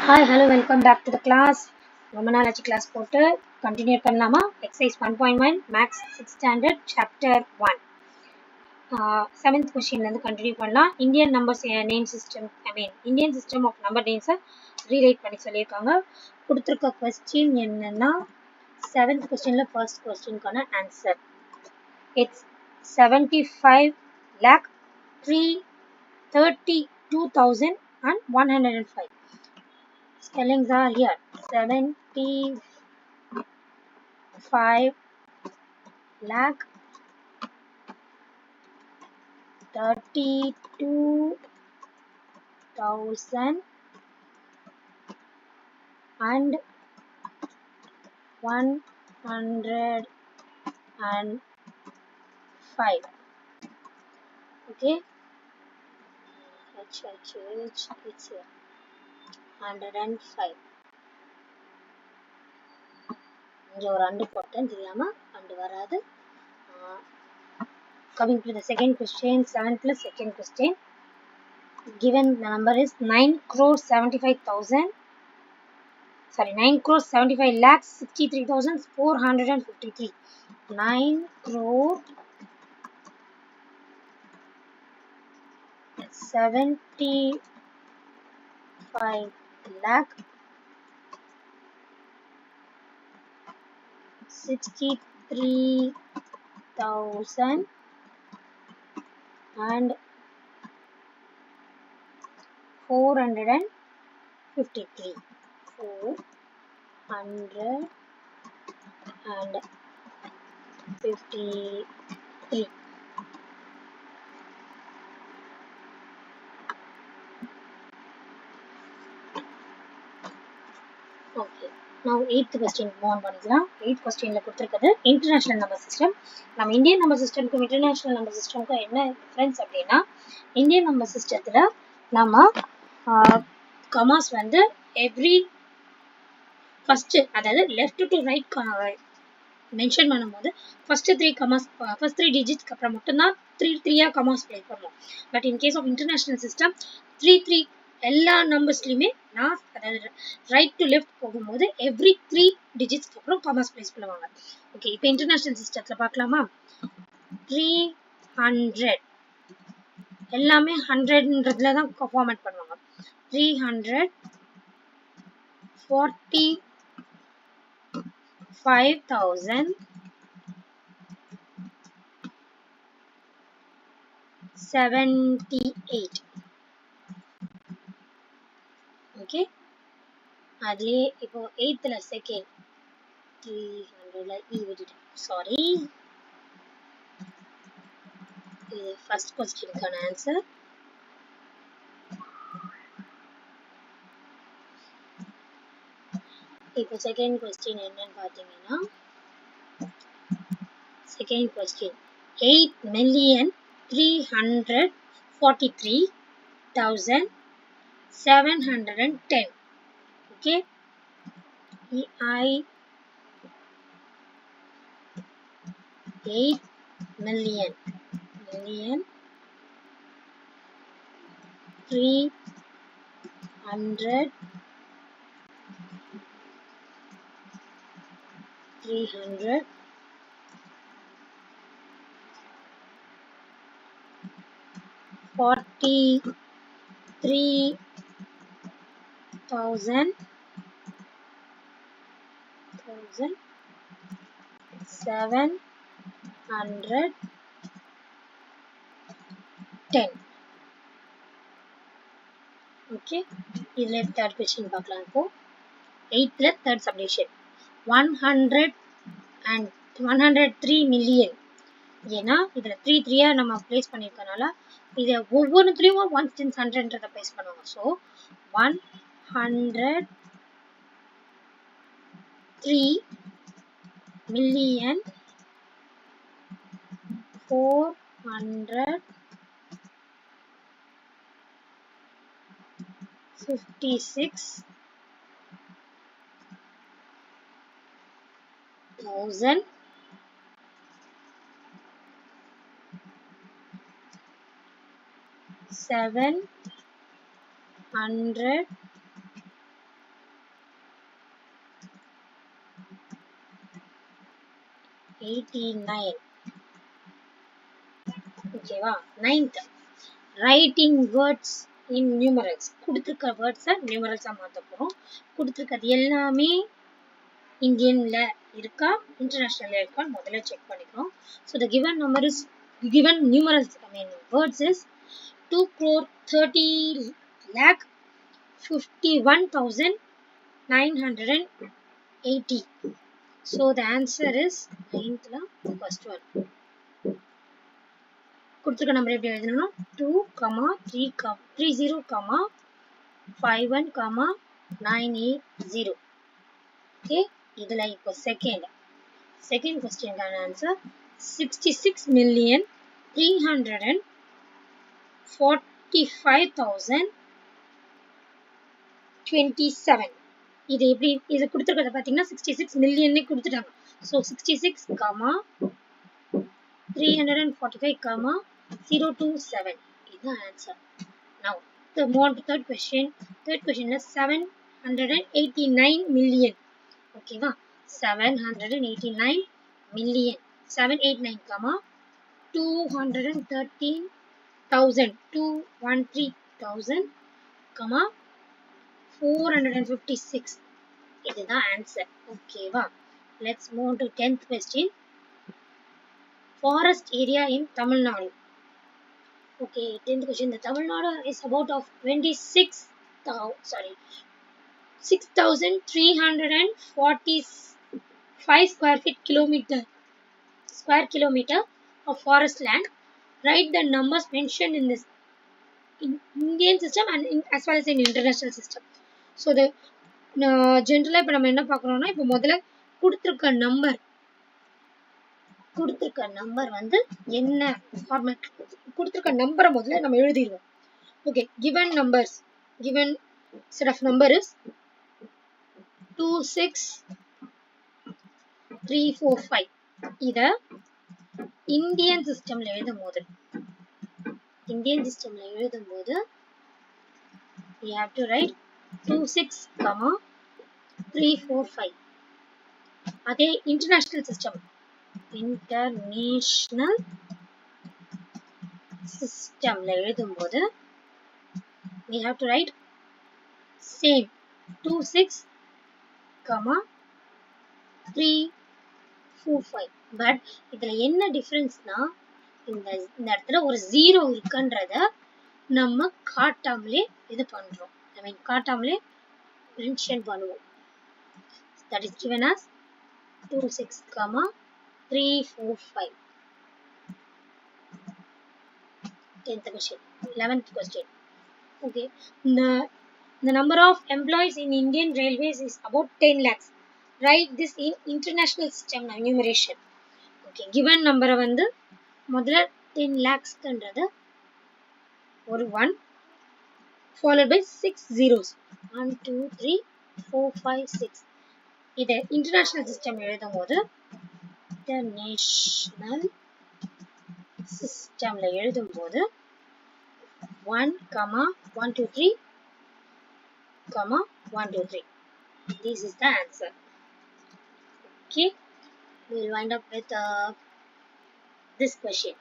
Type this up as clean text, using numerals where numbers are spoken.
Hi, hello, welcome back to the class. ரொம்ப நாள் ஆச்சு கிளாஸ் போட்டு கண்டினியூ பண்ணலாமா? Exercise 1.1 maths 6th standard chapter 1 seventh கொஸ்டின்லேருந்து கண்டினியூ பண்ணலாம். Indian numbers name system Indian system of number நேம்ஸை ரீரைட் பண்ணி சொல்லியிருக்காங்க. கொடுத்துருக்க கொஸ்டின் என்னன்னா செவன்த் கொஸ்டினில் ஃபர்ஸ்ட் கொஸ்டினுக்கான answer. It's 75,332,105. Spellings are here. 75 lakh 32,000 and 105. Okay. It's here. 105. இங்கே ஒரு அண்டு போட்டேன் தெரியாமல் அண்டு வராது. Coming to the second question, 7 plus second question. Given the number is 9,75 lakhs 63,453. 9 crore 75 lakh 63,000 and 453. 453. Okay. Now 8th question move on பண்ணிக்கலாம். 8th questionல கொடுத்திருக்கிறது international number system. நம்ம Indian number சிஸ்டம்க்கும் இன்டர்நேஷனல் நம்பர் சிஸ்டம்க்கும் என்ன difference அப்படின்னா, Indian number சிஸ்டத்தில் நம்ம கமாஸ் வந்து எவ்ரி ஃபர்ஸ்ட், அதாவது லெஃப்ட் டு ரைட் மென்ஷன் பண்ணும்போது ஃபர்ஸ்ட் த்ரீ டிஜிட்ஸ்க்கு அப்புறம் மட்டும்தான் த்ரீயா கமாஸ் பிளேஸ் பண்ணுவோம். But in case of international system three எல்லா நம்பர்ஸ்லையுமே அதாவது ரைட் டு லெஃப்ட் போகும்போது எவ்ரி 3 டிஜிட்ஸ்க்கு அப்புறம் கமாஸ் பிளேஸ் பண்ணுவாங்க. ஓகே, இப்போ இன்டர்நேஷனல் சிஸ்டத்தில் பார்க்கலாமா? 300 எல்லாமே 100ன்றதுல தான் ஃபார்மேட் பண்ணுவாங்க. 300 45,078. ஓகே, அதுலேயே இப்போ 8th செகண்ட் 300ல விட்டுட்டேன், சாரி. இது ஃபர்ஸ்ட் கொஸ்டினுக்கான ஆன்சர். இப்போ செகண்ட் கொஸ்டின் என்னன்னு பார்த்தீங்கன்னா, second question 8,343,710. Okay, 8 million 300 43,710. Okay, இதில் தேர்ட் கொஸ்டின் பார்க்கலாம். இப்போ 8th தேர்ட் சப்டிவிஷன் 103 மில்லியன். ஏன்னா இதில் த்ரீயா நம்ம பிளேஸ் பண்ணியிருக்கனால இதை ஒவ்வொன்றுத்துலேயும் 1 since 100ன்றதை பிளேஸ் பண்ணுவாங்க. So 103 million 456,710. 89. ஓகேவா? 9th writing words in numerals. கொடுத்திருக்க words numerals மாத்த போறோம். கொடுத்திருக்கிறது எல்லாமே இந்தியன்ல இருக்கா இன்டர்நேஷனல்ல இருக்கா முதல்ல செக் பண்ணிக்கிறோம். So the given number is given numerals words is 2,30,51,980. So the answer is 9th la first one. கொடுத்திருக்க நம்பர் எப்படி எழுதணும்னா 2,30,51,980. okay இதுல இப்போ second question கான answer 66,345,027. இது எப்படி இது கொடுத்திருக்கிறது பாத்தீங்கன்னா 66 million னே கொடுத்துட்டாங்க. so 66, 345,027 இதுதான் answer. now the third question is 789 million. ஓகேவா? 789 million 789, 213,000 456 இதுதான் answer. ஓகேவா? let's move to 10th question. forest area in Tamil Nadu. okay 10th question. the Tamil Nadu is about of 6,345 square kilometer of forest land. Write the numbers mentioned in this Indian system and as well as in international system. so the generally இப்ப நம்ம என்ன பார்க்கறோம்னா இப்போ முதல்ல கொடுத்திருக்க number வந்து என்ன format கொடுத்திருக்க நம்பரை முதல்ல நம்ம எழுதிடுவோம். okay given set of number is 26345. இத இந்தியன் சிஸ்டம்ல எழுதும்போது we have to write 26,345. அதே இன்டர்நேஷனல் சிஸ்டம்ல எழுதும்போது we have to write same 26,345. but இதுல என்ன டிஃபரன்ஸ்னா இந்த இடத்துல ஒரு 0 இருக்குன்றத நம்ம காட்டாமலே இது பண்றோம். காட்டாமலே மென்ஷன் பண்ணுவோம். that is given as 26,345. 10th question. 11th question. okay the number of employees in Indian Railways is about 10 lakhs. write this in international system enumeration. okay given number வந்து முதல்ல 10 lakhs ன்றது ஒரு 1 followed by 6 zeros 1 2 3 4 5 6. இத international system எழுதும்போது international சிஸ்டம்ல எழுதும்போது 1, 1 2 3, 1 2 3. this is the answer. okay we will wind up with this question.